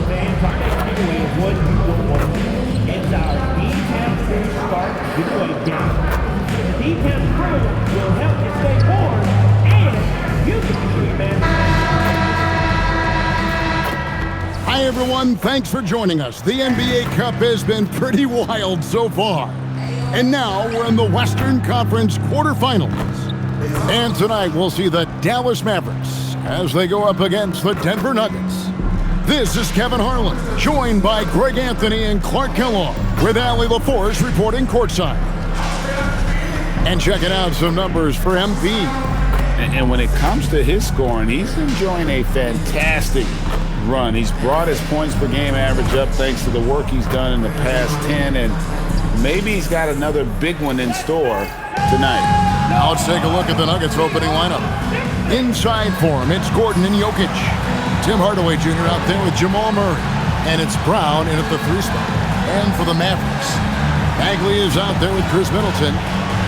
Fans, our next giveaway is one you don't want to miss. It's our D-Town Crew Start giveaway game. The D-Town Crew will help you stay warm, and you can be sure, man. Hi, everyone. Thanks for joining us. The NBA Cup has been pretty wild so far. And now we're in the Western Conference quarterfinals. And tonight we'll see the Dallas Mavericks as they go up against the Denver Nuggets. This is Kevin Harlan, joined by Greg Anthony and Clark Kellogg, with Allie LaForce reporting courtside. And checking out some numbers for MP. And when it comes to his scoring, he's enjoying a fantastic run. He's brought his points per game average up thanks to the work he's done in the past 10, and maybe he's got another big one in store tonight. Now let's take a look at the Nuggets opening lineup. Inside for him, it's Gordon and Jokic. Tim Hardaway Jr. out there with Jamal Murray. And it's Brown in at the 3 spot. And for the Mavericks, Bagley is out there with Chris Middleton.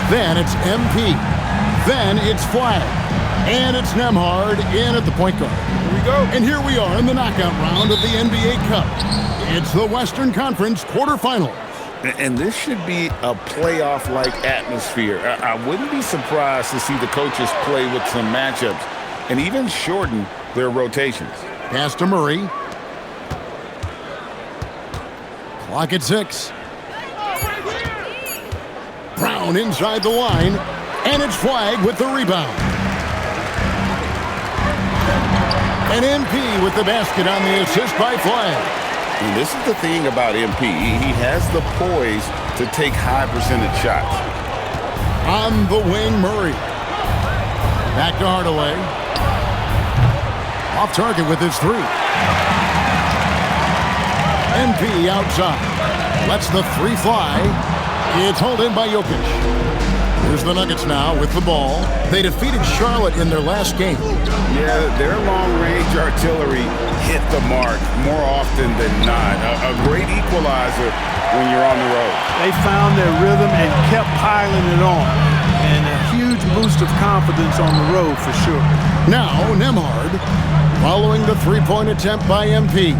Then it's MP. Then it's Flag. And it's Nembhard in at the point guard. Here we go. And here we are in the knockout round of the NBA Cup. It's the Western Conference quarterfinals. And this should be a playoff-like atmosphere. I wouldn't be surprised to see the coaches play with some matchups and even shorten their rotations. Pass to Murray. Clock at 6. Brown inside the line, and it's Flag with the rebound. And MP with the basket on the assist by Flag. And this is the thing about MP. He has the poise to take high percentage shots. On the wing, Murray. Back to Hardaway. Off target with his 3. MP outside. Lets the 3 fly. It's hauled in by Jokic. Here's the Nuggets now with the ball. They defeated Charlotte in their last game. Yeah, their long-range artillery hit the mark more often than not. A great equalizer when you're on the road. They found their rhythm and kept piling it on. And a huge boost of confidence on the road for sure. Now, Nembhard following the 3-point attempt by MP.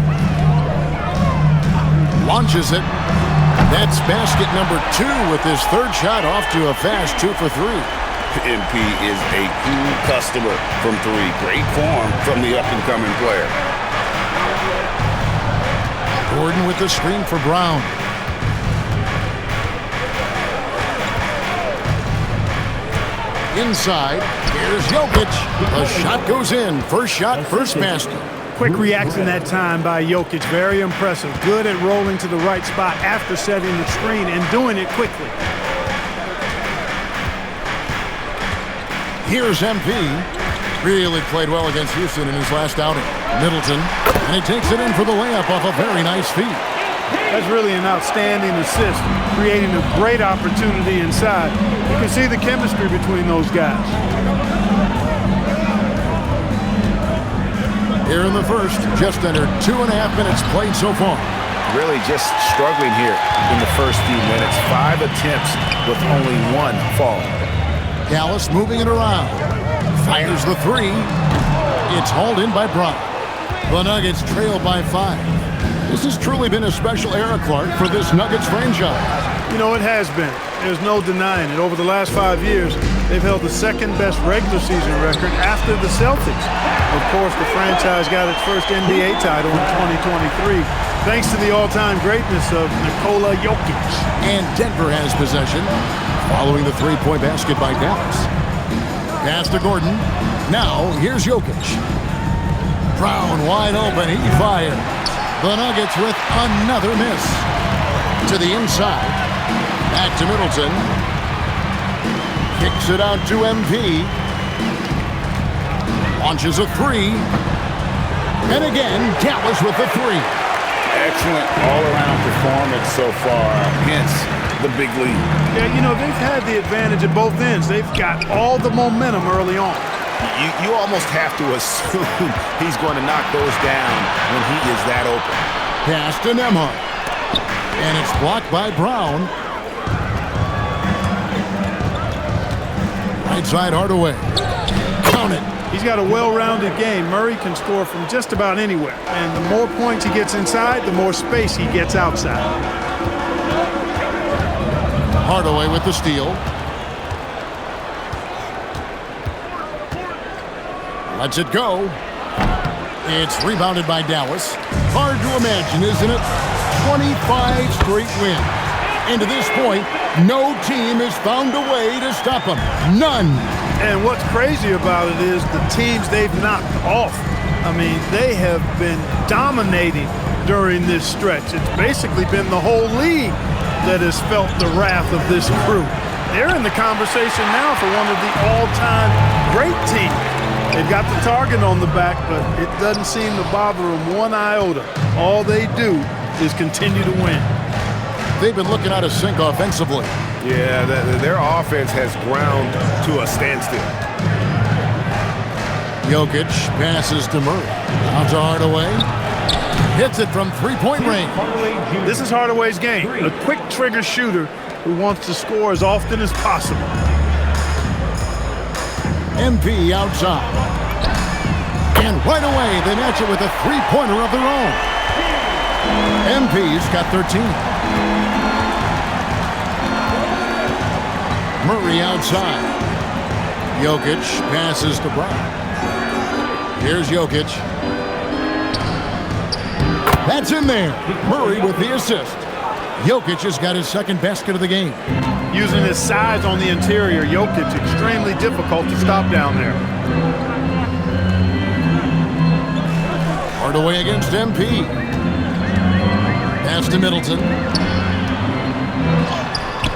Launches it. That's basket number 2 with his 3rd shot off to a fast 2 for 3. MP is a cool customer from 3. Great form from the up-and-coming player. Gordon with the screen for Brown. Inside, here's Jokic. The shot goes in. First shot, first basket. Quick reaction that time by Jokic. Very impressive. Good at rolling to the right spot after setting the screen and doing it quickly. Here's MP. Really played well against Houston in his last outing. Middleton, and he takes it in for the layup off a very nice feed. That's really an outstanding assist, creating a great opportunity inside. You can see the chemistry between those guys. Here in the first, just under 2.5 minutes played so far. Really just struggling here in the first few minutes. 5 attempts with only 1 fall. Dallas moving it around. Fires the 3. It's hauled in by Brown. The Nuggets trail by 5. This has truly been a special era, Clark, for this Nuggets franchise. You know, it has been. There's no denying it. Over the last 5 years, they've held the 2nd-best regular season record after the Celtics. Of course, the franchise got its first NBA title in 2023, thanks to the all-time greatness of Nikola Jokic. And Denver has possession, following the 3-point basket by Dallas. Pass to Gordon. Now, here's Jokic. Brown wide open. He fires. The Nuggets with another miss. To the inside. Back to Middleton. Kicks it out to MP. Launches a 3. And again, Dallas with the 3. Excellent all-around performance so far, hence the big lead. Yeah, you know, they've had the advantage at both ends. They've got all the momentum early on. You almost have to assume he's going to knock those down when he is that open. Pass to Nembhard. And it's blocked by Brown. Right side Hardaway. Count it. He's got a well-rounded game. Murray can score from just about anywhere. And the more points he gets inside, the more space he gets outside. Hardaway with the steal. Lets it go. It's rebounded by Dallas. Hard to imagine, isn't it? 25 straight wins. And to this point, no team has found a way to stop them. None. And what's crazy about it is the teams they've knocked off. I mean, they have been dominating during this stretch. It's basically been the whole league that has felt the wrath of this crew. They're in the conversation now for one of the all-time great teams. They've got the target on the back, but it doesn't seem to bother them one iota. All they do is continue to win. They've been looking out of sync offensively. Yeah, their offense has ground to a standstill. Jokic passes to Murray. Out to Hardaway. Hits it from three-point range. This is Hardaway's game. A quick trigger shooter who wants to score as often as possible. MP outside. And right away, they match it with a three-pointer of their own. MP's got 13. Murray outside. Jokic passes to Brown. Here's Jokic. That's in there. Murray with the assist. Jokic has got his second basket of the game. Using his size on the interior, Jokic extremely difficult to stop down there. Hardaway against MP. Pass to Middleton.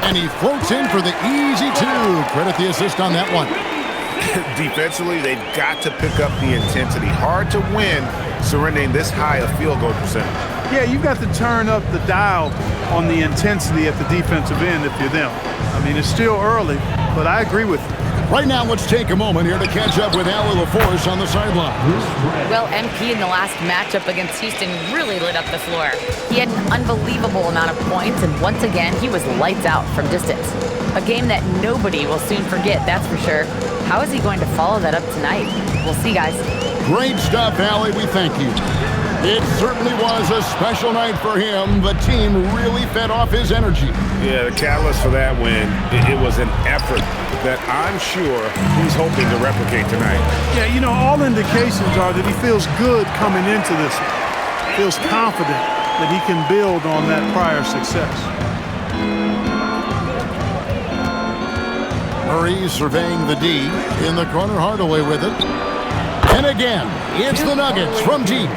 And he floats in for the easy two. Credit the assist on that one. Defensively, they've got to pick up the intensity. Hard to win surrendering this high a field goal percentage. Yeah, you've got to turn up the dial on the intensity at the defensive end if you're them. I mean, it's still early, but I agree with you. Right now, let's take a moment here to catch up with Allie LaForce on the sideline. Well, MP in the last matchup against Houston really lit up the floor. He had an unbelievable amount of points, and once again, he was lights out from distance. A game that nobody will soon forget, that's for sure. How is he going to follow that up tonight? We'll see, guys. Great stuff, Allie. We thank you. It certainly was a special night for him. The team really fed off his energy. Yeah, the catalyst for that win, it was an effort that I'm sure he's hoping to replicate tonight. Yeah, you know, all indications are that he feels good coming into this one. Feels confident that he can build on that prior success. Murray surveying the D. In the corner, Hardaway with it. And again, it's the Nuggets from deep.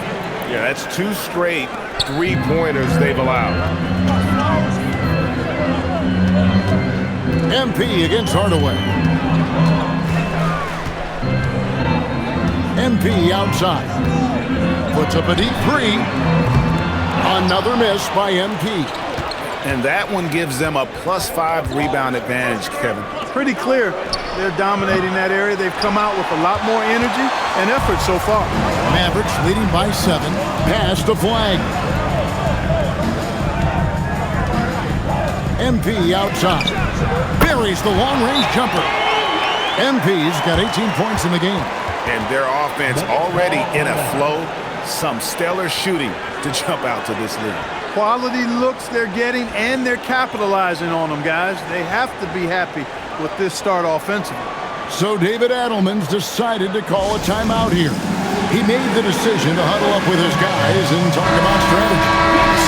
Yeah, that's two straight three-pointers they've allowed. MP against Hardaway. MP outside. Puts up a deep three. Another miss by MP. And that one gives them a +5 rebound advantage, Kevin. Pretty clear they're dominating that area. They've come out with a lot more energy and effort so far. Mavericks leading by 7. Pass to Flag. MP outside. Buries the long-range jumper. MP's got 18 points in the game. And their offense already in a flow. Some stellar shooting to jump out to this lead. Quality looks they're getting, and they're capitalizing on them, guys. They have to be happy with this start offensively. So David Adelman's decided to call a timeout here. He made the decision to huddle up with his guys and talk about strategy.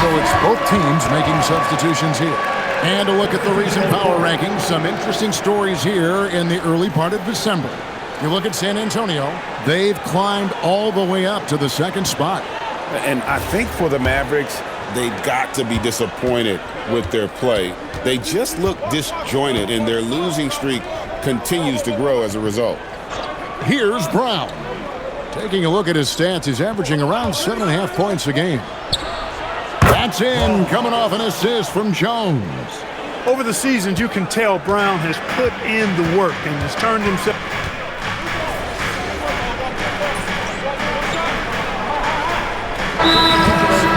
So it's both teams making substitutions here. And a look at the recent power rankings. Some interesting stories here in the early part of December. You look at San Antonio, they've climbed all the way up to the 2nd spot. And I think for the Mavericks, they've got to be disappointed with their play. They just look disjointed, and their losing streak continues to grow as a result. Here's Brown. Taking a look at his stats, he's averaging around 7.5 points a game. That's in, coming off an assist from Jones. Over the seasons, you can tell Brown has put in the work and has turned himself.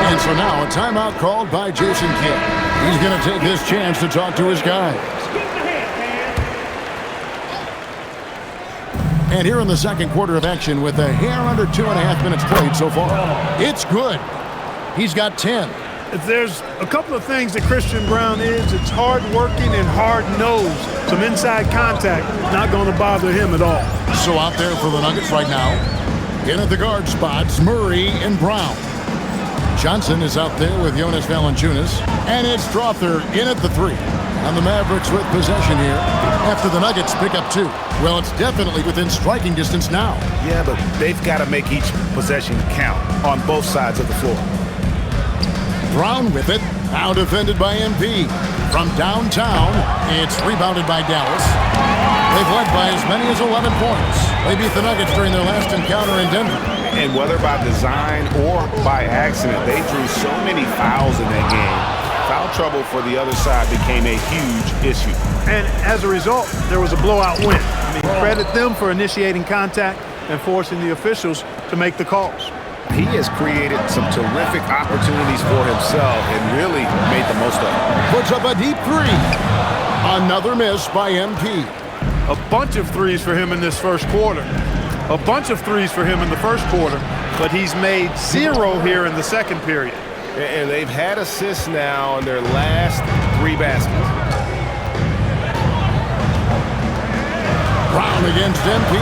And so now a timeout called by Jason Kidd. He's going to take this chance to talk to his guys. And here in the second quarter of action with a hair under 2.5 minutes played so far. It's good. He's got 10. If there's a couple of things that Christian Braun is, it's hard-working and hard-nosed. Some inside contact, not going to bother him at all. So out there for the Nuggets right now, in at the guard spots, Murray and Brown. Johnson is out there with Jonas Valanciunas, and it's Strawther in at the 3. And the Mavericks with possession here after the Nuggets pick up 2. Well, it's definitely within striking distance now. Yeah, but they've got to make each possession count on both sides of the floor. Brown with it, now defended by MP. From downtown, it's rebounded by Dallas. They've led by as many as 11 points. They beat the Nuggets during their last encounter in Denver. And whether by design or by accident, they drew so many fouls in that game. Foul trouble for the other side became a huge issue. And as a result, there was a blowout win. I mean, credit them for initiating contact and forcing the officials to make the calls. He has created some terrific opportunities for himself and really made the most of it. Puts up a deep 3. Another miss by MP. A bunch of threes for him in this first quarter. A bunch of threes for him in the first quarter, but he's made 0 here in the second period. And they've had assists now on their last 3 baskets. Brown against MP.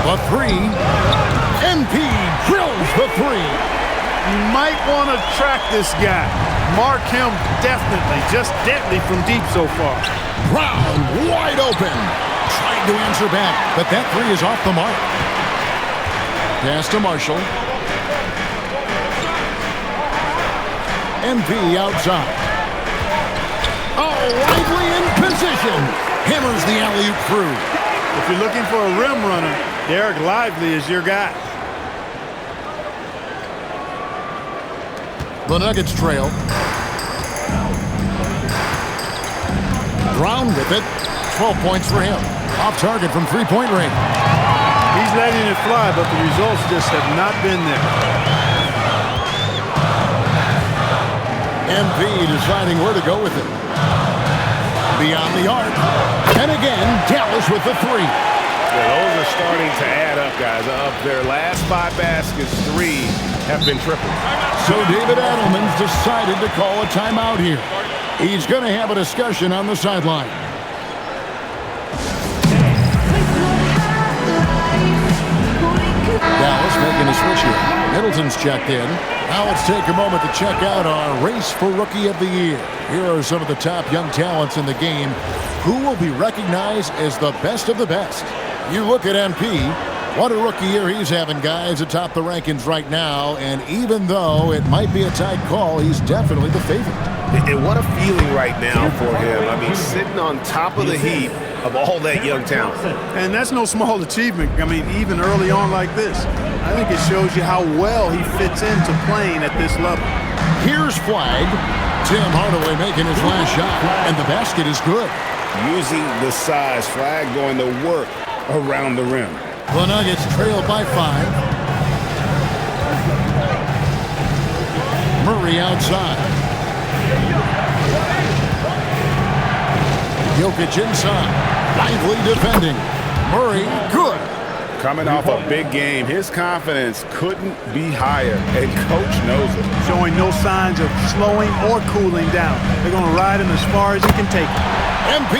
The 3. MP drills the 3. You might want to track this guy. Mark him definitely. Just deadly from deep so far. Brown wide open. Trying to answer back, but that 3 is off the mark. Pass to Marshall. MP outside. Oh, Lively in position. Hammers the alley-oop through. If you're looking for a rim runner, Derek Lively is your guy. The Nuggets trail. Brown with it. 12 points for him. Off target from three-point range. He's letting it fly, but the results just have not been there. MP deciding where to go with it. Beyond the arc. And again, Dallas with the 3. Yeah, those are starting to add up, guys. Of their last 5 baskets, 3 have been tripled. So David Adelman's decided to call a timeout here. He's going to have a discussion on the sideline. Dallas making a switch here. Middleton's checked in. Now let's take a moment to check out our race for Rookie of the Year. Here are some of the top young talents in the game who will be recognized as the best of the best. You look at MP. What a rookie year he's having, guys, atop the rankings right now. And even though it might be a tight call, he's definitely the favorite. And what a feeling right now for him. I mean, sitting on top of the heap of all that young talent. And that's no small achievement. I mean, even early on like this. I think it shows you how well he fits into playing at this level. Here's flag. Tim Hardaway making his last shot, and the basket is good. Using the size, flag going to work around the rim. The Nuggets trail by 5. Murray outside. Jokic inside. Lively defending. Murray, good. Coming off a big game, his confidence couldn't be higher, and coach knows it. Showing no signs of slowing or cooling down. They're going to ride him as far as he can take him. MP,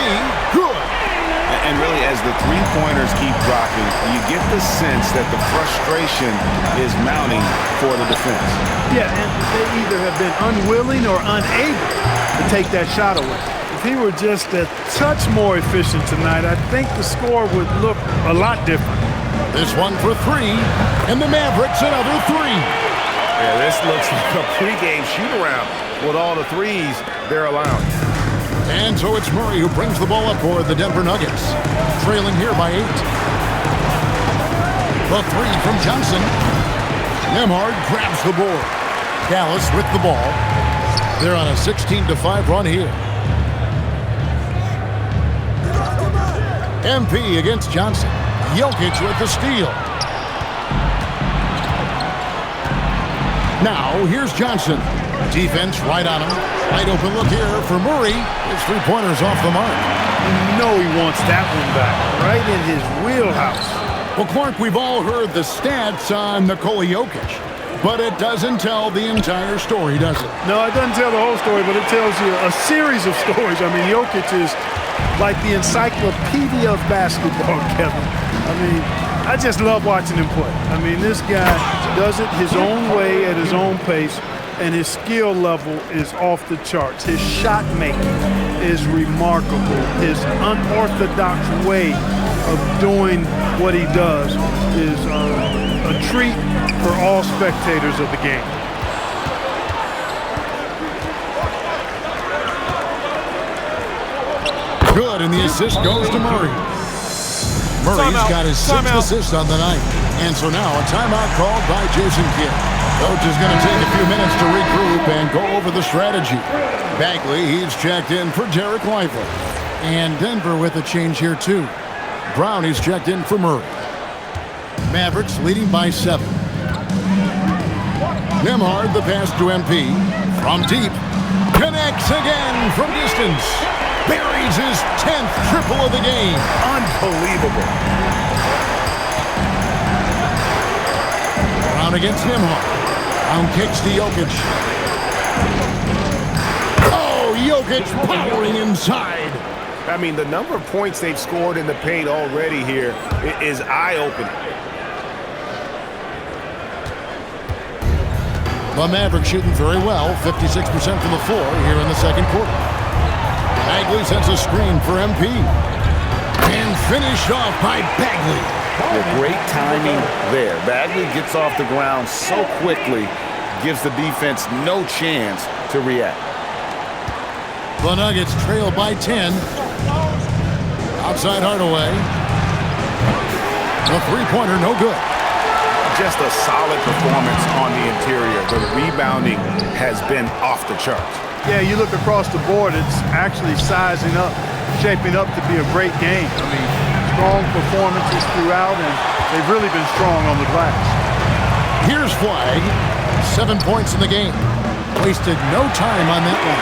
good. And really, as the three-pointers keep dropping, you get the sense that the frustration is mounting for the defense. Yeah, and they either have been unwilling or unable to take that shot away. If he were just a touch more efficient tonight, I think the score would look a lot different. This one for 3, and the Mavericks another 3. Yeah, this looks like a pregame shoot-around with all the threes they're allowing. And so it's Murray who brings the ball up for the Denver Nuggets, trailing here by 8. The 3 from Johnson. Nembhard grabs the board. Dallas with the ball. They're on a 16-5 run here. MP against Johnson. Jokic with the steal. Now, here's Johnson. Defense right on him. Wide open look here for Murray. His three-pointer's off the mark. You know he wants that one back, right in his wheelhouse. Well, Clark, we've all heard the stats on Nikola Jokic, but it doesn't tell the entire story, does it? No, it doesn't tell the whole story, but it tells you a series of stories. I mean, Jokic is like the encyclopedia of basketball, Kevin. I mean, I just love watching him play. I mean, this guy does it his own way at his own pace, and his skill level is off the charts. His shot making is remarkable. His unorthodox way of doing what he does is a treat for all spectators of the game. Good, and the assist goes to Murray. Murray's got his sixth assist on the night. And so now a timeout called by Jason Kidd. Coach is going to take a few minutes to regroup and go over the strategy. Bagley, he's checked in for Derek Lively. And Denver with a change here too. Brown, he's checked in for Murray. Mavericks leading by 7. Nembhard, the pass to MP. From deep. Connects again from distance. Buries his 10th triple of the game. Unbelievable. Brown against Nembhard. Brown kicks to Jokic. Oh, Jokic powering inside. I mean, the number of points they've scored in the paint already here is eye-opening. The Mavericks shooting very well, 56% from the floor here in the second quarter. Bagley sends a screen for MP. And finished off by Bagley. Yeah, great timing there. Bagley gets off the ground so quickly, gives the defense no chance to react. The Nuggets trail by 10. Outside Hardaway. The three-pointer, no good. Just a solid performance on the interior. The rebounding has been off the charts. Yeah, you look across the board, it's actually sizing up, shaping up to be a great game. I mean, strong performances throughout, and they've really been strong on the glass. Here's Flag. 7 points in the game. Wasted no time on that one.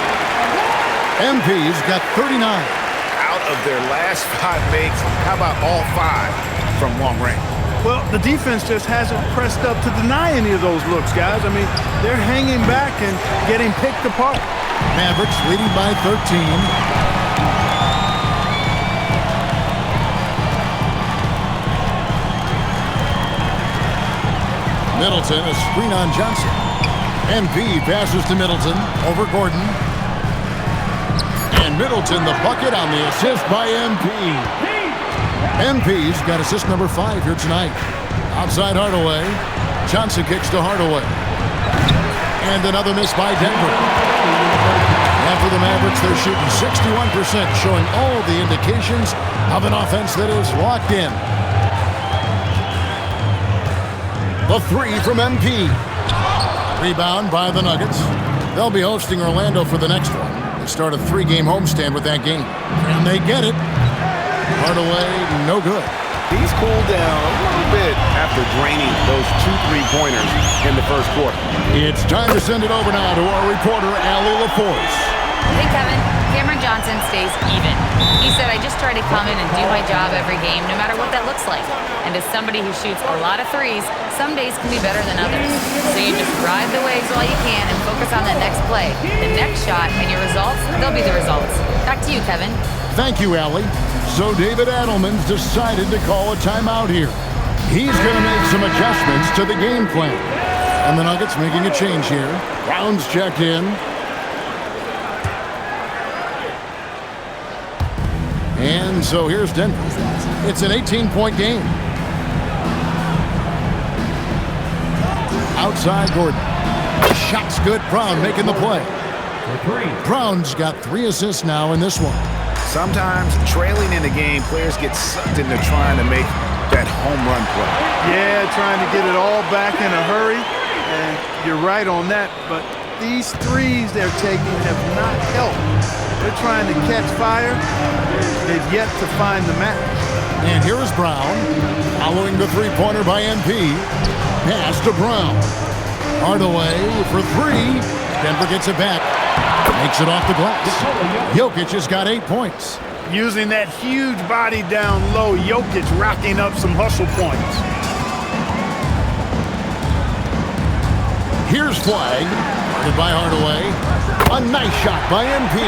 MP's got 39. Out of their last 5 makes, how about all 5 from long range? Well, the defense just hasn't pressed up to deny any of those looks, guys. I mean, they're hanging back and getting picked apart. Mavericks leading by 13. Middleton, a screen on Johnson. MP passes to Middleton over Gordon. And Middleton, the bucket on the assist by MP. MP's got assist number 5 here tonight. Outside Hardaway. Johnson kicks to Hardaway. And another miss by Denver. And for the Mavericks, they're shooting 61%, showing all the indications of an offense that is locked in. The 3 from MP. Rebound by the Nuggets. They'll be hosting Orlando for the next one. They start a 3-game homestand with that game. And they get it. Hardaway, no good. He's cooled down a little bit after draining those 2 3-pointers in the first quarter. It's time to send it over now to our reporter, Allie LaForce. Hey, Kevin. Cameron Johnson stays even. He said, I just try to come in and do my job every game, no matter what that looks like. And as somebody who shoots a lot of threes, some days can be better than others. So you just ride the waves while you can and focus on that next play. The next shot and your results, they'll be the results. Back to you, Kevin. Thank you, Allie. So David Adelman's decided to call a timeout here. He's going to make some adjustments to the game plan. And the Nuggets making a change here. Brown's checked in. And so here's Denver. It's an 18-point game. Outside Gordon. Shot's good. Brown making the play. Brown's got 3 assists now in this one. Sometimes trailing in the game, players get sucked into trying to make that home run play. Yeah, trying to get it all back in a hurry, and you're right on that, but these threes they're taking have not helped. They're trying to catch fire. They've yet to find the match. And here is Brown, following the three-pointer by MP. Pass to Brown. Hardaway for 3. Denver gets it back. Makes it off the glass. Jokic has got 8 points. Using that huge body down low, Jokic racking up some hustle points. Here's Flag. Guarded by Hardaway. A nice shot by MP.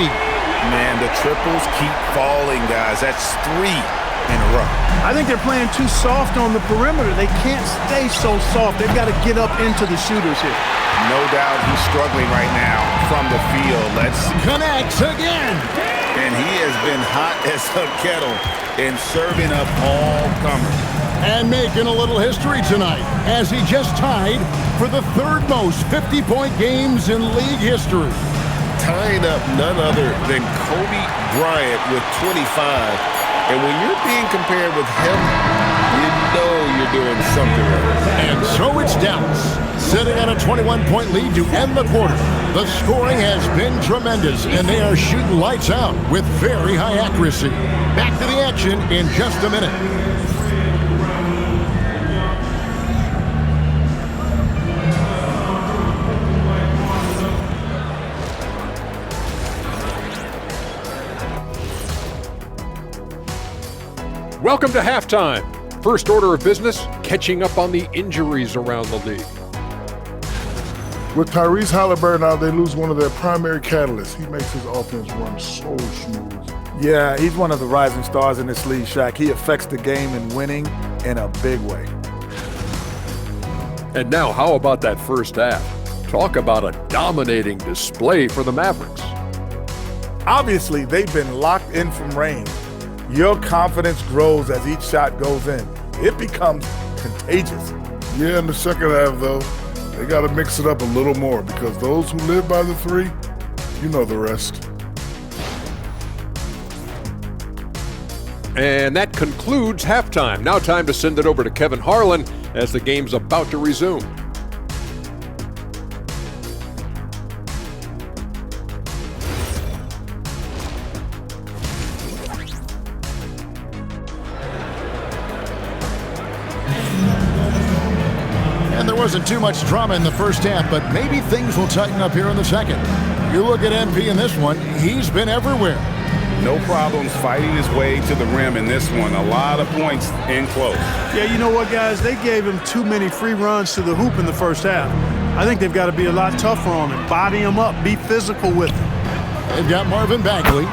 Man, the triples keep falling, guys. That's 3 in a row. I think they're playing too soft on the perimeter. They can't stay so soft. They've got to get up into the shooters here. No doubt he's struggling right now from the field. Let's see. Connects again. And he has been hot as a kettle in serving up all comers. And making a little history tonight as he just tied for the 3rd most 50-point games in league history. Tying up none other than Kobe Bryant with 25. And when you're being compared with him, you know you're doing something right. And so it's Dallas, sitting on a 21-point lead to end the quarter. The scoring has been tremendous, and they are shooting lights out with very high accuracy. Back to the action in just a minute. Welcome to halftime. First order of business, catching up on the injuries around the league. With Tyrese Halliburton out, they lose one of their primary catalysts. He makes his offense run so smooth. Yeah, he's one of the rising stars in this league, Shaq. He affects the game in winning in a big way. And now, how about that first half? Talk about a dominating display for the Mavericks. Obviously, they've been locked in from range. Your confidence grows as each shot goes in. It becomes contagious. Yeah, in the second half, though, they got to mix it up a little more because those who live by the 3, you know the rest. And that concludes halftime. Now time to send it over to Kevin Harlan as the game's about to resume. And there wasn't too much drama in the first half, but maybe things will tighten up here in the second. You look at MP in this one, he's been everywhere. No problems fighting his way to the rim in this one. A lot of points in close. Yeah, you know what, guys? They gave him too many free runs to the hoop in the first half. I think they've got to be a lot tougher on him. Body him up. Be physical with him. They've got Marvin Bagley.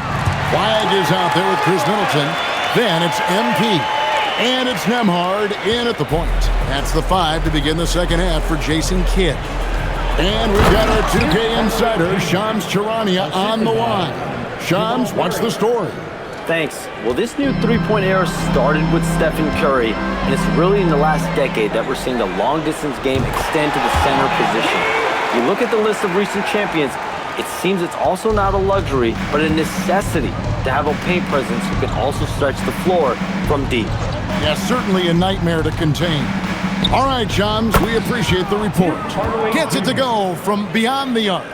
Flag is out there with Chris Middleton. Then it's MP. And it's Nembhard in at the point. That's the 5 to begin the second half for Jason Kidd. And we've got our 2K insider, Shams Charania, on the line. Shams, what's the story? Thanks. Well, this new three-point era started with Stephen Curry, and it's really in the last decade that we're seeing the long-distance game extend to the center position. You look at the list of recent champions, it seems it's also not a luxury, but a necessity to have a paint presence who can also stretch the floor from deep. Yeah, certainly a nightmare to contain. All right, Shams, we appreciate the report. Gets it to go from beyond the arc.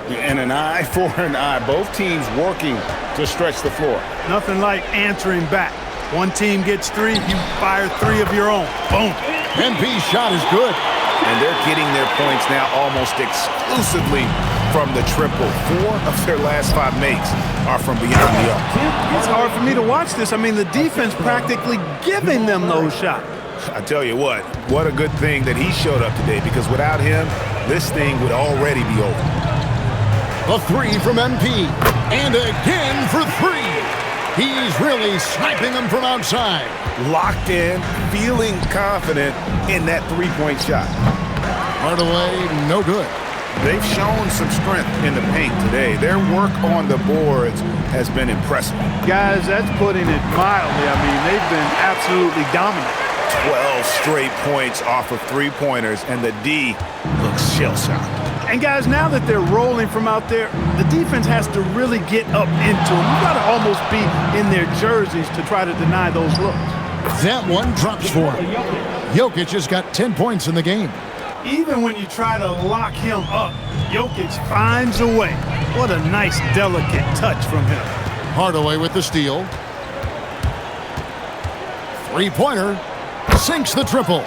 And an eye for an eye. Both teams working to stretch the floor. Nothing like answering back. One team gets 3, you fire 3 of your own. Boom. MP's shot is good. And they're getting their points now almost exclusively from the triple. 4 of their last 5 makes are from beyond the arc. It's hard for me to watch this. I mean, the defense practically giving them those shots. I tell you what a good thing that he showed up today, because without him, this thing would already be over. A 3 from MP. And again for 3. He's really sniping them from outside. Locked in, feeling confident in that three-point shot. Hardaway, no good. They've shown some strength in the paint today. Their work on the boards has been impressive. Guys, that's putting it mildly. I mean, they've been absolutely dominant. 12 straight points off of three-pointers, and the D looks shell-shocked. And guys, now that they're rolling from out there, the defense has to really get up into them. You've got to almost be in their jerseys to try to deny those looks. That one drops for him. Jokic has got 10 points in the game. Even when you try to lock him up, Jokic finds a way. What a nice, delicate touch from him. Hardaway with the steal. Three-pointer. Sinks the triple.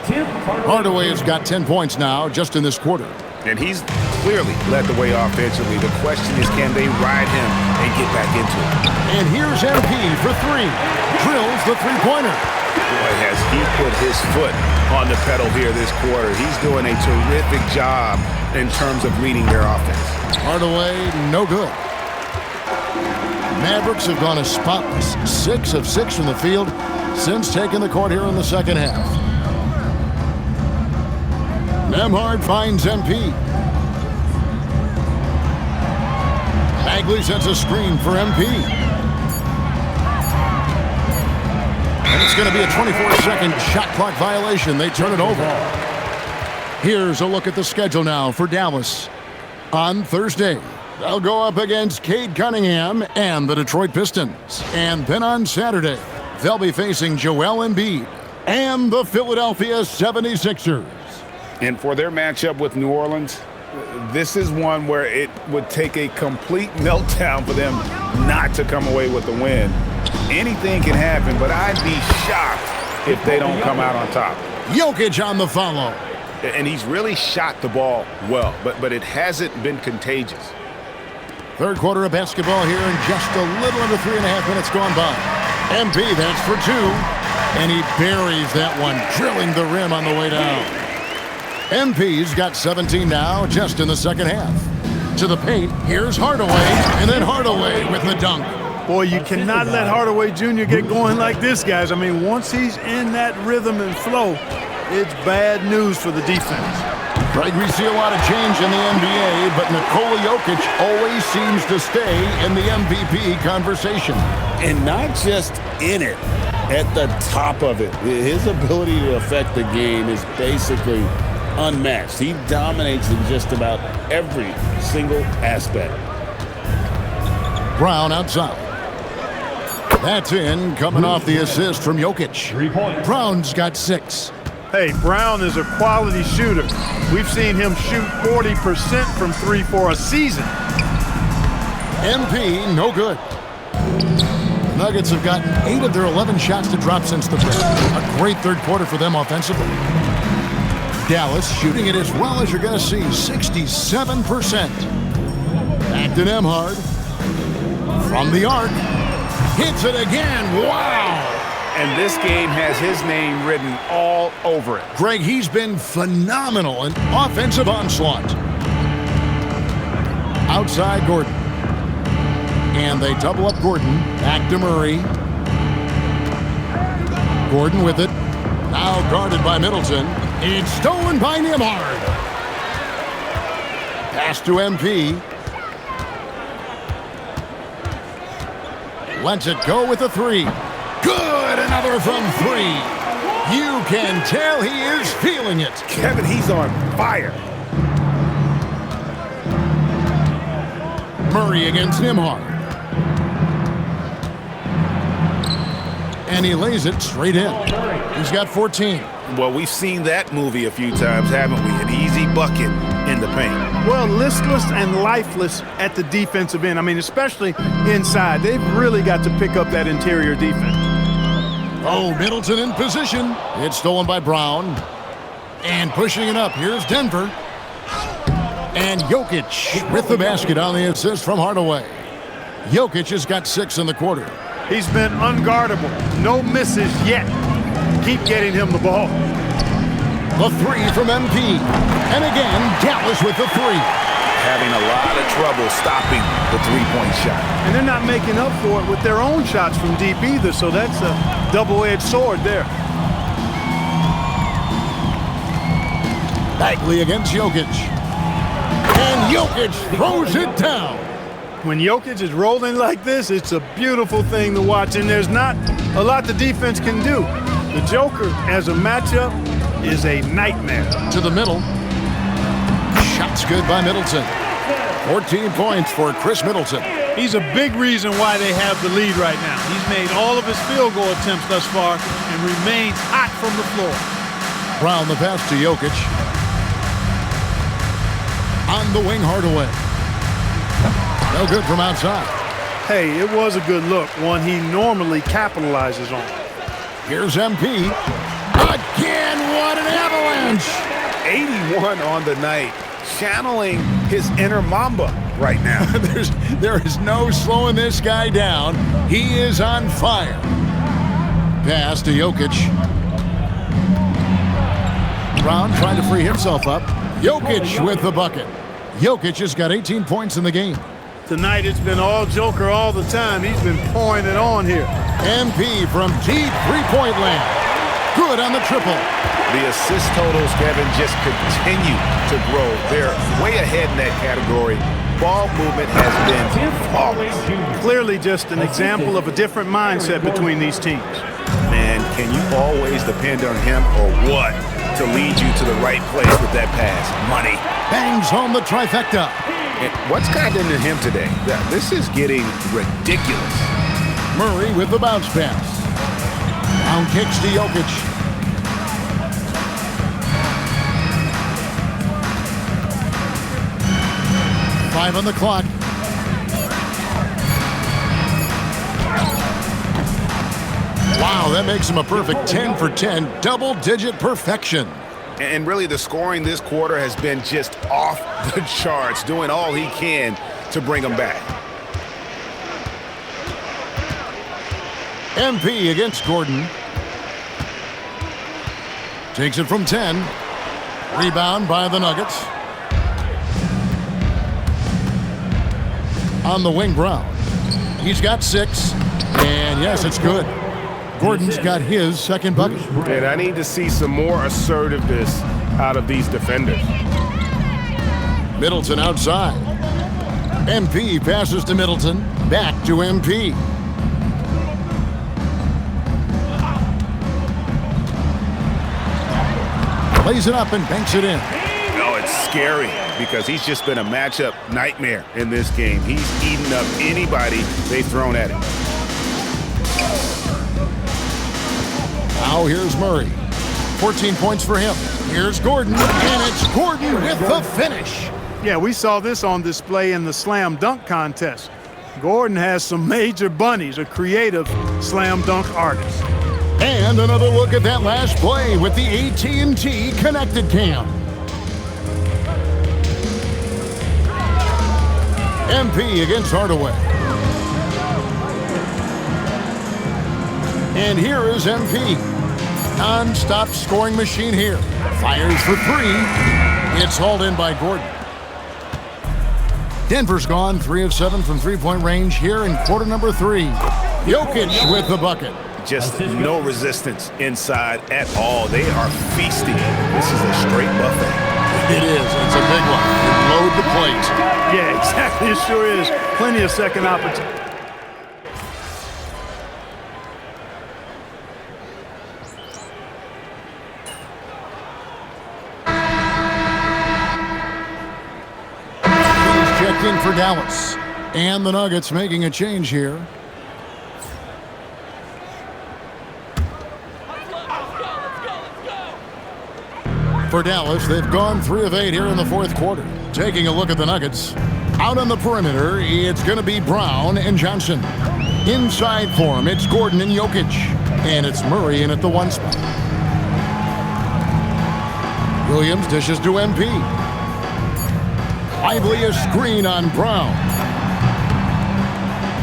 Hardaway has got 10 points now just in this quarter. And he's clearly led the way offensively. The question is, can they ride him and get back into it? And here's MP for three. Drills the three-pointer. Boy, has he put his foot on the pedal here this quarter. He's doing a terrific job in terms of leading their offense. Hardaway, no good. Mavericks have gone a spotless 6 of 6 from the field since taking the court here in the second half. Nembhard finds MP. Bagley sets a screen for MP. And it's going to be a 24-second shot clock violation. They turn it over. Here's a look at the schedule now for Dallas. On Thursday, they'll go up against Cade Cunningham and the Detroit Pistons. And then on Saturday, they'll be facing Joel Embiid and the Philadelphia 76ers. And for their matchup with New Orleans, this is one where it would take a complete meltdown for them not to come away with the win. Anything can happen, but I'd be shocked if they don't come out on top. Jokic on the follow. And he's really shot the ball well, but it hasn't been contagious. Third quarter of basketball here in just a little under 3.5 minutes gone by. MP, that's for two. And he buries that one, drilling the rim on the way down. MP's got 17 now, just in the second half. To the paint, here's Hardaway, and then Hardaway with the dunk. Boy, you cannot let Hardaway Jr. get going like this, guys. I mean, once he's in that rhythm and flow, it's bad news for the defense. Greg, we see a lot of change in the NBA, but Nikola Jokic always seems to stay in the MVP conversation. And not just in it, at the top of it. His ability to affect the game is basically unmatched. He dominates in just about every single aspect. Brown outside. That's in, coming off the assist from Jokic. 3 points. Brown's got 6. Hey, Brown is a quality shooter. We've seen him shoot 40% from three for a season. MP, no good. The Nuggets have gotten 8 of their 11 shots to drop since the break. A great third quarter for them offensively. Dallas shooting it as well as you're going to see, 67%. Back to Nembhard. From the arc. Hits it again. Wow! And this game has his name written all over it. Greg, he's been phenomenal in offensive onslaught. Outside Gordon. And they double up Gordon. Back to Murray. Gordon with it. Now guarded by Middleton. It's stolen by Nembhard. Pass to MP. Lets it go with a three. Good, another from 3. You can tell he is feeling it. Kevin, he's on fire. Murray against Nembhard. And he lays it straight in. He's got 14. Well, we've seen that movie a few times, haven't we? An easy bucket in the paint. Well, listless and lifeless at the defensive end. I mean, especially inside. They've really got to pick up that interior defense. Oh, Middleton in position. It's stolen by Brown. And pushing it up. Here's Denver. And Jokic with the basket on the assist from Hardaway. Jokic has got 6 in the quarter. He's been unguardable. No misses yet. Keep getting him the ball. The 3 from MP. And again, Dallas with the 3. Having a lot of trouble stopping the three-point shot. And they're not making up for it with their own shots from deep either, so that's a double-edged sword there. Bagley against Jokic. And Jokic throws it down. When Jokic is rolling like this, it's a beautiful thing to watch, and there's not a lot the defense can do. The Joker, as a matchup, is a nightmare. To the middle. Shots good by Middleton. 14 points for Chris Middleton. He's a big reason why they have the lead right now. He's made all of his field goal attempts thus far and remains hot from the floor. Brown the pass to Jokic. On the wing, Hardaway. No good from outside. Hey, it was a good look, one he normally capitalizes on. Here's MP. Again, what an avalanche! 81 on the night. channeling his inner Mamba right now. There is no slowing this guy down. He is on fire. Pass to Jokic. Brown trying to free himself up. Jokic with the bucket. Jokic has got 18 points in the game. Tonight it's been all Joker all the time. He's been pouring it on here. MP from deep three-point land. Good on the triple. The assist totals, Kevin, just continue to grow. They're way ahead in that category. Ball movement has been flawless. Clearly just an example of a different mindset between these teams. Man, can you always depend on him or what to lead you to the right place with that pass? Money. Bangs home the trifecta. And what's gotten into him today? This is getting ridiculous. Murray with the bounce pass. Brown kicks to Jokic. Five on the clock. Wow, that makes him a perfect 10 for 10, double-digit perfection. And really, the scoring this quarter has been just off the charts, doing all he can to bring them back. MP against Gordon. Takes it from 10. Rebound by the Nuggets. On the wing, Brown. He's got 6. And yes, it's good. Gordon's got his second bucket. And I need to see some more assertiveness out of these defenders. Middleton outside. MP passes to Middleton. Back to MP. Lays it up and banks it in. No, it's scary because he's just been a matchup nightmare in this game. He's eaten up anybody they've thrown at him. Now here's Murray. 14 points for him. Here's Gordon, and it's Gordon with the finish. Yeah, we saw this on display in the slam dunk contest. Gordon has some major bunnies, a creative slam dunk artist. And another look at that last play with the AT&T Connected Cam. MP against Hardaway. And here is MP. Non-stop scoring machine here. Fires for 3. It's hauled in by Gordon. Denver's gone 3 of 7 from three-point range here in quarter number 3. Jokic with the bucket. Just no resistance inside at all. They are feasting. This is a straight buffet. It is. It's a big one. Load the plate. Yeah, exactly. It sure is. Plenty of second opportunity. In for Dallas. And the Nuggets making a change here. For Dallas, they've gone 3 of 8 here in the fourth quarter. Taking a look at the Nuggets. Out on the perimeter, it's going to be Brown and Johnson. Inside for him, it's Gordon and Jokic. And it's Murray in at the 1 spot. Williams dishes to MP. Lively a screen on Brown.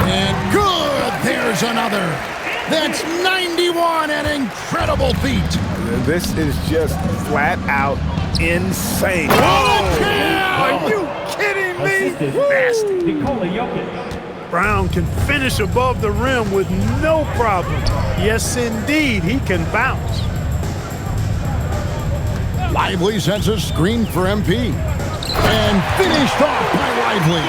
And good! There's another. That's 91, an incredible feat. This is just flat out insane. Are you kidding me? Nasty. Nikola Jokic. Brown can finish above the rim with no problem. Yes, indeed, he can bounce. Lively sends a screen for MP. And finished off by Lively.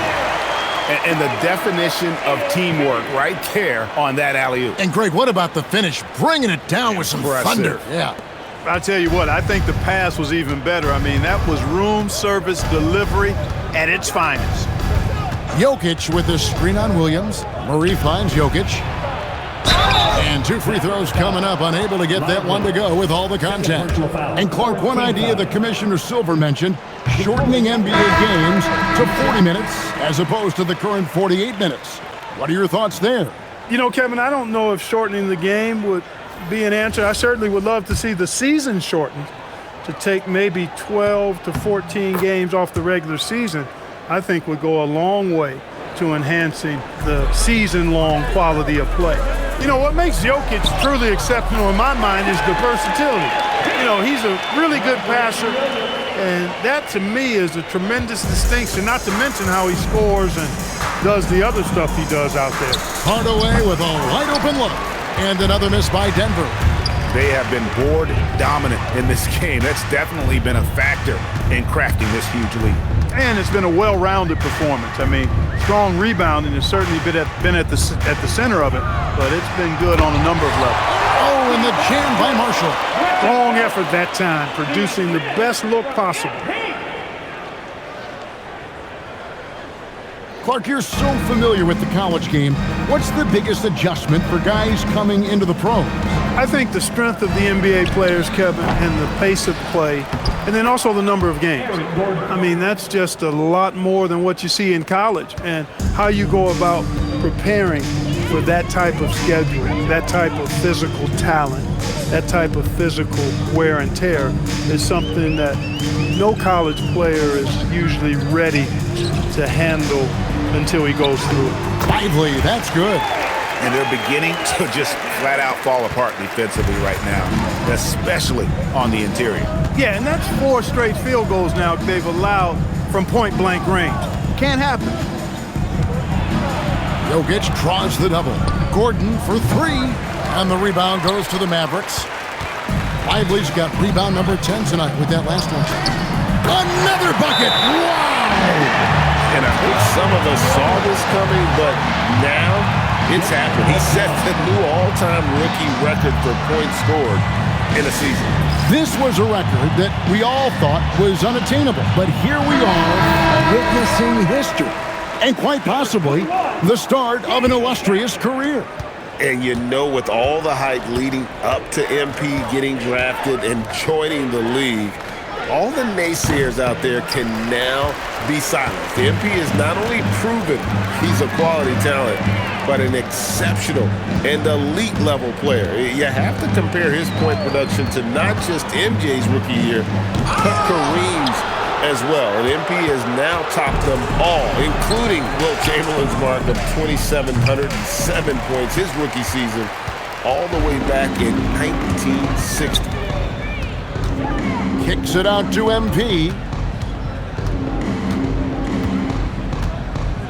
And the definition of teamwork right there on that alley-oop. And Greg, what about the finish? Bringing it down with some thunder. Yeah. I tell you what, I think the pass was even better. I mean, that was room service delivery at its finest. Jokic with the screen on Williams. Murray finds Jokic. And 2 free throws coming up, unable to get that one to go with all the contact. And Clark, one idea that Commissioner Silver mentioned, shortening NBA games to 40 minutes as opposed to the current 48 minutes. What are your thoughts there? You know, Kevin, I don't know if shortening the game would be an answer. I certainly would love to see the season shortened. to take maybe 12 to 14 games off the regular season, I think would go a long way to enhancing the season-long quality of play. You know, what makes Jokic truly exceptional in my mind is the versatility. You know, he's a really good passer, and that to me is a tremendous distinction, not to mention how he scores and does the other stuff he does out there. Hardaway with a wide-open look, and another miss by Denver. They have been board dominant in this game. That's definitely been a factor in crafting this huge lead. And it's been a well-rounded performance. I mean, strong rebounding has certainly been at the center of it, but it's been good on a number of levels. Oh, and the jam by Marshall. Strong effort that time, producing the best look possible. Clark, you're so familiar with the college game. What's the biggest adjustment for guys coming into the pros? I think the strength of the NBA players, Kevin, and the pace of play, and then also the number of games. I mean, that's just a lot more than what you see in college, and how you go about preparing for that type of schedule, that type of physical talent, that type of physical wear and tear is something that no college player is usually ready to handle until he goes through it. Lively, that's good. And they're beginning to just flat out fall apart defensively right now, especially on the interior. Yeah, and that's 4 straight field goals now they've allowed from point-blank range. Can't happen. Jokic draws the double. Gordon for 3, and the rebound goes to the Mavericks. Lively's got rebound number 10 tonight with that last one. Another bucket! Wow! And I think some of us saw this coming, but now it's happened. He set the new all-time rookie record for points scored in a season. This was a record that we all thought was unattainable, but here we are witnessing history, and quite possibly the start of an illustrious career. And you know, with all the hype leading up to MP getting drafted and joining the league, all the naysayers out there can now be silenced. MP has not only proven he's a quality talent, but an exceptional and elite level player. You have to compare his point production to not just MJ's rookie year, but Kareem's as well. And MP has now topped them all, including Wilt Chamberlain's mark of 2,707 points his rookie season, all the way back in 1960. Kicks it out to MP.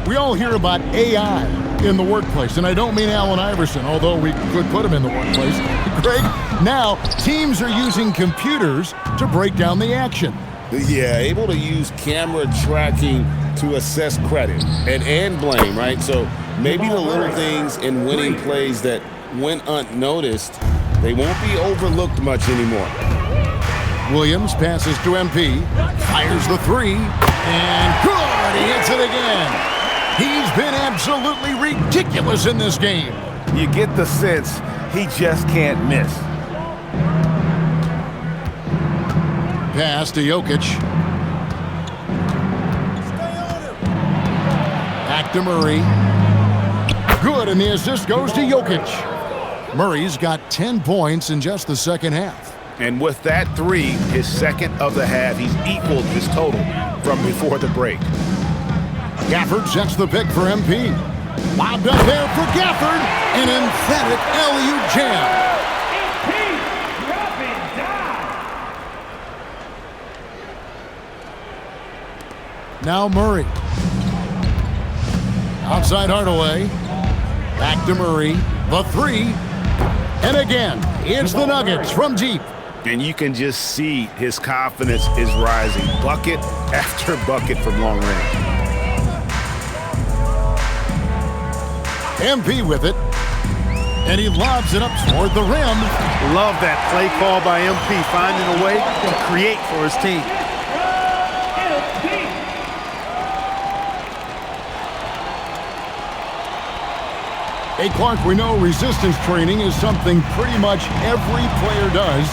We all hear about AI in the workplace, and I don't mean Allen Iverson, although we could put him in the workplace. Greg, now teams are using computers to break down the action. Yeah, able to use camera tracking to assess credit and blame, right? So maybe the little things in winning plays that went unnoticed, they won't be overlooked much anymore. Williams passes to MP, fires the 3, and good! He hits it again. He's been absolutely ridiculous in this game. You get the sense he just can't miss. Pass to Jokic. Back to Murray. Good, and the assist goes to Jokic. Murray's got 10 points in just the second half. And with that 3, his second of the half, he's equaled his total from before the break. Gafford sets the pick for MP. Lobbed up there for Gafford. An emphatic alley-oop jam. Now Murray. Outside Hardaway. Back to Murray. The 3. And again, it's the Nuggets from deep. And you can just see his confidence is rising. Bucket after bucket from long range. MP with it. And he lobs it up toward the rim. Love that play call by MP, finding a way to create for his team. Hey, Clark, we know resistance training is something pretty much every player does.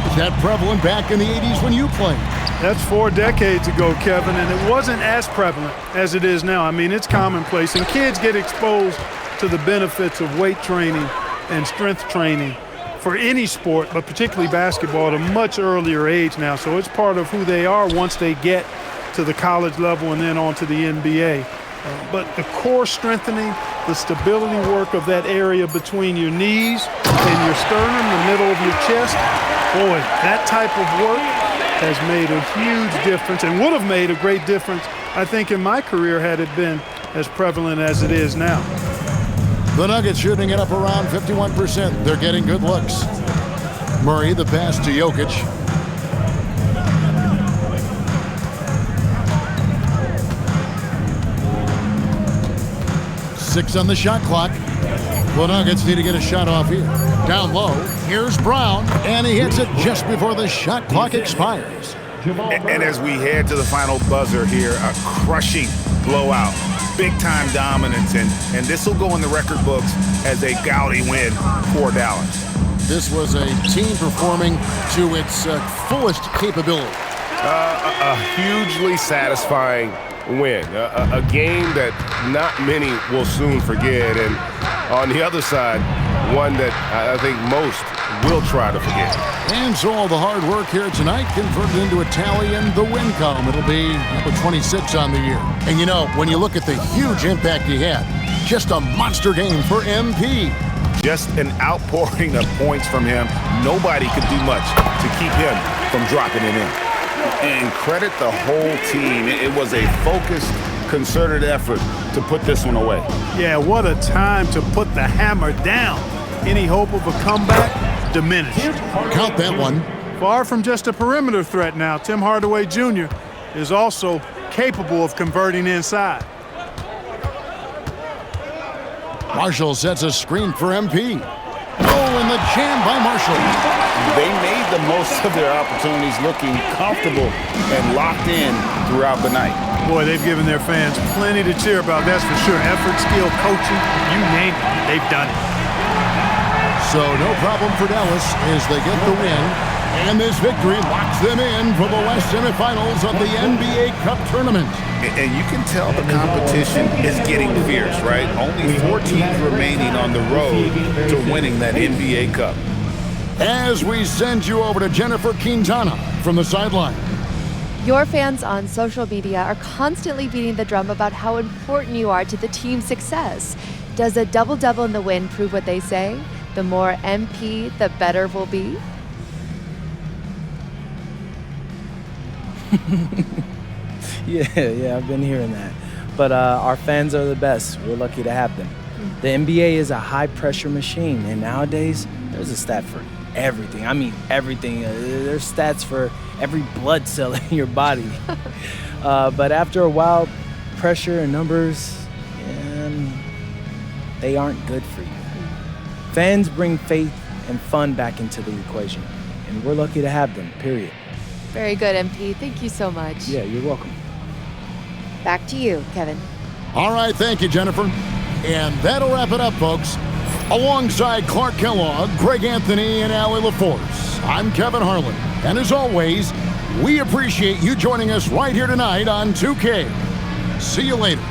Was that prevalent back in the 80s when you played? That's 4 decades ago, Kevin, and it wasn't as prevalent as it is now. I mean, it's commonplace, and kids get exposed to the benefits of weight training and strength training for any sport, but particularly basketball, at a much earlier age now. So it's part of who they are once they get to the college level and then on to the NBA. But the core strengthening, the stability work of that area between your knees and your sternum, the middle of your chest, boy, that type of work has made a huge difference and would have made a great difference, I think, in my career had it been as prevalent as it is now. The Nuggets shooting it up around 51%. They're getting good looks. Murray, the pass to Jokic. Six on the shot clock. The Nuggets need to get a shot off here. Down low, here's Brown, and he hits it just before the shot clock expires. And as we head to the final buzzer here, a crushing blowout, big-time dominance, and this will go in the record books as a gaudy win for Dallas. This was a team performing to its fullest capability. A hugely satisfying win, a game that not many will soon forget, and on the other side, one that I think most will try to forget. And so all the hard work here tonight converted into a tally in the win column. It'll be number 26 on the year. And you know, when you look at the huge impact he had, just a monster game for MP. Just an outpouring of points from him. Nobody could do much to keep him from dropping it in. And credit the whole team. It was a focused, concerted effort to put this one away. Yeah, what a time to put the hammer down. Any hope of a comeback diminished. Count that one. Far from just a perimeter threat now, Tim Hardaway Jr. is also capable of converting inside. Marshall sets a screen for MP. Oh, and the jam by Marshall. They made the most of their opportunities, looking comfortable and locked in throughout the night. Boy, they've given their fans plenty to cheer about, that's for sure. Effort, skill, coaching, you name it, they've done it. So no problem for Dallas as they get the win. And this victory locks them in for the West semifinals of the NBA Cup tournament. And you can tell the competition is getting fierce, right? Only 4 teams remaining on the road to winning that NBA Cup. As we send you over to Jennifer Quintana from the sideline. Your fans on social media are constantly beating the drum about how important you are to the team's success. Does a double-double in the win prove what they say? The more MP, the better we'll be? Yeah, I've been hearing that. But our fans are the best. We're lucky to have them. The NBA is a high-pressure machine, and nowadays, there's a stat for everything. I mean, everything. There's stats for every blood cell in your body. But after a while, pressure and numbers, they aren't good for you. Fans bring faith and fun back into the equation, and we're lucky to have them, period. Very good, MP. Thank you so much. Yeah, you're welcome. Back to you, Kevin. All right, thank you, Jennifer. And that'll wrap it up, folks. Alongside Clark Kellogg, Greg Anthony, and Allie LaForce, I'm Kevin Harlan. And as always, we appreciate you joining us right here tonight on 2K. See you later.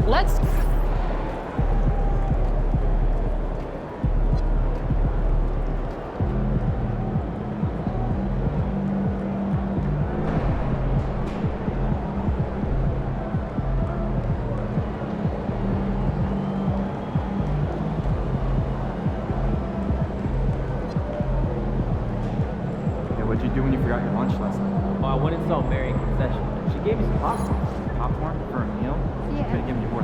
Let's What'd you do when you forgot your lunch last night? Oh, I went and saw Mary in concession. She gave me some popcorn. Popcorn for a meal? Yeah. Could have given you more.